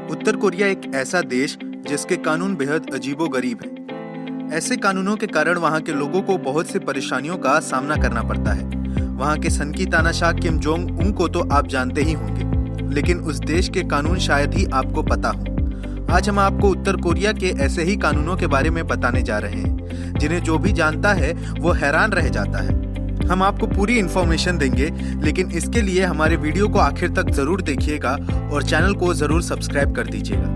उत्तर Korea एक ऐसा देश जिसके कानून बेहद अजीबोगरीब हैं। ऐसे कानूनों के कारण वहाँ के लोगों को बहुत सी परेशानियों का सामना करना पड़ता है। वहाँ के सन की तानाशाह किम जोंग उन को तो आप जानते ही होंगे, लेकिन उस देश के कानून शायद ही आपको पता हो। आज हम आपको उत्तर कोरिया के ऐसे ही कानूनों के बारे में बताने जा रहे हैं, जिन्हें जो भी जानता है वो हैरान रह जाता है। हम आपको पूरी इन्फॉर्मेशन देंगे, लेकिन इसके लिए हमारे वीडियो को आखिर तक जरूर देखिएगा और चैनल को जरूर सब्सक्राइब कर दीजिएगा।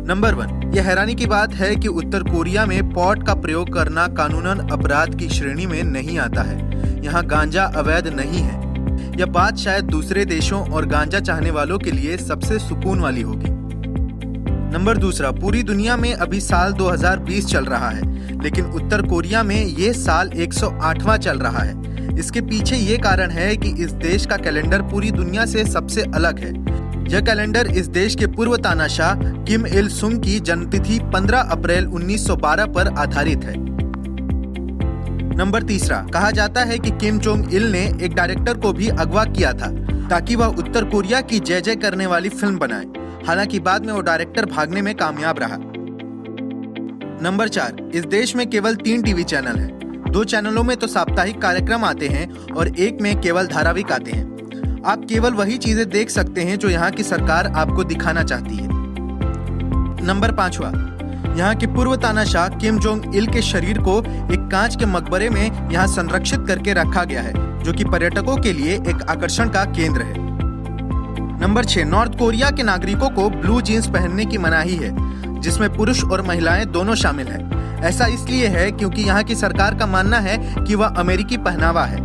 नंबर 1, यह हैरानी की बात है कि उत्तर कोरिया में पॉट का प्रयोग करना कानूनन अपराध की श्रेणी में नहीं आता है। यहाँ गांजा अवैध नहीं है। यह बात शायद दूसरे देशों और गांजा चाहने वालों के लिए सबसे सुकून वाली होगी। नंबर 2, पूरी दुनिया में अभी साल 2020 चल रहा है, लेकिन उत्तर कोरिया में ये साल 108वां चल रहा है। इसके पीछे ये कारण है कि इस देश का कैलेंडर पूरी दुनिया से सबसे अलग है। यह कैलेंडर इस देश के पूर्व तानाशाह किम इल सुंग की जन्मतिथि 15 अप्रैल 1912 पर आधारित है। नंबर 3, कहा जाता है कि किम जोंग इल ने एक डायरेक्टर को भी अगवा किया था ताकि वह उत्तर कोरिया की जय जय करने वाली फिल्म बनाए। हालांकि बाद में वो डायरेक्टर भागने में कामयाब रहा। नंबर 4, इस देश में केवल 3 टीवी चैनल हैं। 2 चैनलों में तो साप्ताहिक कार्यक्रम आते हैं और एक में केवल धारावाहिक आते हैं। आप केवल वही चीजें देख सकते हैं जो यहाँ की सरकार आपको दिखाना चाहती है। नंबर 5, यहाँ के पूर्व तानाशाह किम जोंग इल के शरीर को एक कांच के मकबरे में यहाँ संरक्षित करके रखा गया है, जो कि पर्यटकों के लिए एक आकर्षण का केंद्र है। नंबर 6, नॉर्थ कोरिया के नागरिकों को ब्लू जीन्स पहनने की मनाही है, जिसमें पुरुष और महिलाएं दोनों शामिल हैं। ऐसा इसलिए है क्योंकि यहाँ की सरकार का मानना है कि वह अमेरिकी पहनावा है।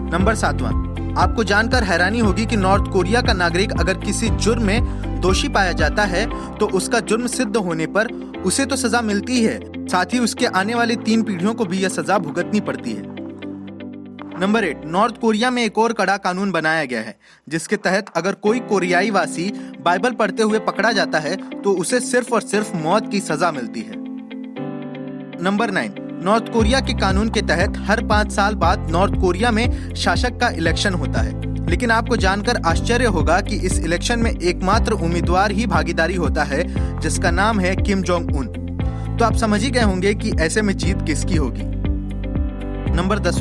नंबर 7, आपको जानकर हैरानी होगी कि नॉर्थ कोरिया का नागरिक अगर किसी जुर्म में दोषी पाया जाता है तो उसका जुर्म सिद्ध होने पर उसे तो सजा मिलती है, साथ ही उसके आने वाली 3 पीढ़ियों को भी यह सजा भुगतनी पड़ती है। नंबर 8, नॉर्थ कोरिया में एक और कड़ा कानून बनाया गया है, जिसके तहत अगर कोई कोरियाई वासी बाइबल पढ़ते हुए पकड़ा जाता है तो उसे सिर्फ और सिर्फ मौत की सजा मिलती है। नंबर 9, नॉर्थ कोरिया के कानून के तहत हर 5 साल बाद नॉर्थ कोरिया में शासक का इलेक्शन होता है, लेकिन आपको जानकर आश्चर्य होगा कि इस इलेक्शन में एकमात्र उम्मीदवार ही भागीदारी होता है, जिसका नाम है किम जोंग उन। तो आप समझ ही गए होंगे कि ऐसे में जीत किसकी होगी। नंबर 10,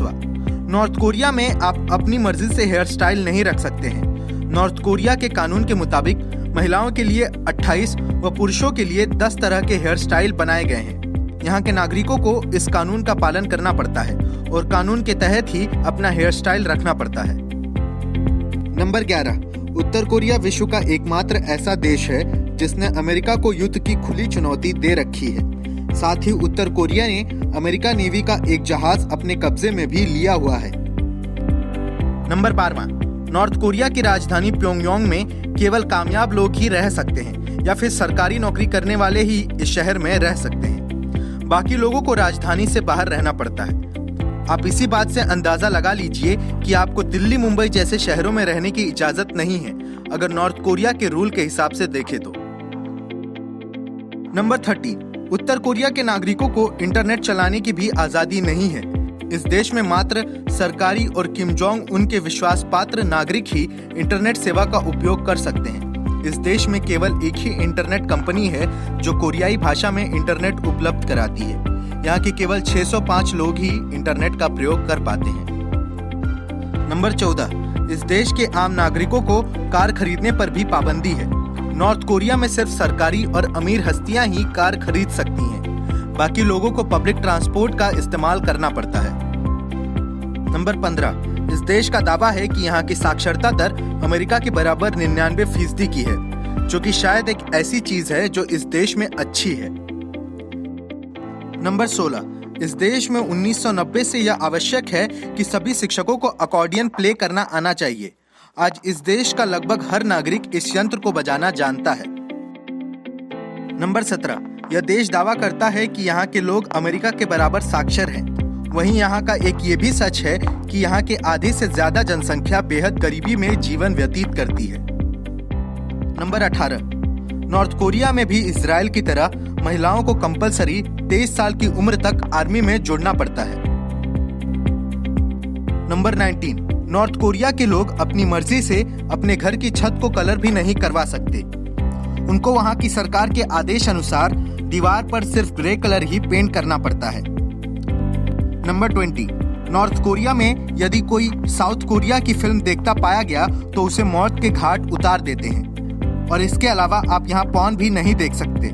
नॉर्थ कोरिया में आप अपनी मर्जी से हेयर स्टाइल नहीं रख सकते हैं। नॉर्थ कोरिया के कानून के मुताबिक महिलाओं के लिए 28 व पुरुषों के लिए 10 तरह के हेयर स्टाइल बनाए गए हैं। यहाँ के नागरिकों को इस कानून का पालन करना पड़ता है और कानून के तहत ही अपना हेयर स्टाइल रखना पड़ता है। नंबर 11, उत्तर कोरिया विश्व का एकमात्र ऐसा देश है जिसने अमेरिका को युद्ध की खुली चुनौती दे रखी है। साथ ही उत्तर कोरिया ने अमेरिका नेवी का एक जहाज अपने कब्जे में भी लिया हुआ है। नंबर 12, नॉर्थ कोरिया की राजधानी प्योंगयांग में केवल कामयाब लोग ही रह सकते हैं या फिर सरकारी नौकरी करने वाले ही इस शहर में रह सकते हैं। बाकी लोगों को राजधानी से बाहर रहना पड़ता है। आप इसी बात से अंदाजा लगा लीजिए कि आपको दिल्ली मुंबई जैसे शहरों में रहने की इजाजत नहीं है, अगर नॉर्थ कोरिया के रूल के हिसाब से देखें तो। नंबर 30, उत्तर कोरिया के नागरिकों को इंटरनेट चलाने की भी आजादी नहीं है। इस देश में मात्र सरकारी और किम जोंग उन के विश्वास पात्र नागरिक ही इंटरनेट सेवा का उपयोग कर सकते हैं। इस देश में केवल एक ही इंटरनेट कंपनी है जो कोरियाई भाषा में इंटरनेट उपलब्ध कराती है। यहाँ के केवल 605 लोग ही इंटरनेट का प्रयोग कर पाते हैं। नंबर 14, इस देश के आम नागरिकों को कार खरीदने पर भी पाबंदी है। नॉर्थ कोरिया में सिर्फ सरकारी और अमीर हस्तियां ही कार खरीद सकती हैं। बाकी लोगों को पब्लिक ट्रांसपोर्ट का इस्तेमाल करना पड़ता है। नंबर 15, इस देश का दावा है कि यहाँ की साक्षरता दर अमेरिका के बराबर 99% की है, जो कि शायद एक ऐसी चीज है जो इस देश में अच्छी है। नंबर 16, इस देश में 1990 से यह आवश्यक है कि सभी शिक्षकों को अकॉर्डियन प्ले करना आना चाहिए। आज इस देश का लगभग हर नागरिक इस यंत्र को बजाना जानता है। नंबर 17, यह देश दावा करता है कि यहाँ के लोग अमेरिका के बराबर साक्षर हैं। वहीं यहाँ का एक ये भी सच है कि यहाँ के आधे से ज्यादा जनसंख्या बेहद गरीबी में जीवन व्यतीत करती है। नंबर 18, नॉर्थ कोरिया में भी इजराइल की तरह महिलाओं को कंपलसरी 23 साल की उम्र तक आर्मी में जुड़ना पड़ता है। नंबर 19, नॉर्थ कोरिया के लोग अपनी मर्जी से अपने घर की छत को कलर भी नहीं करवा सकते। उनको वहां की सरकार के आदेश अनुसार दीवार पर सिर्फ ग्रे कलर ही पेंट करना पड़ता है। नंबर 20, नॉर्थ कोरिया में यदि कोई साउथ कोरिया की फिल्म देखता पाया गया तो उसे मौत के घाट उतार देते हैं और इसके अलावा आप यहाँ पॉर्न भी नहीं देख सकते।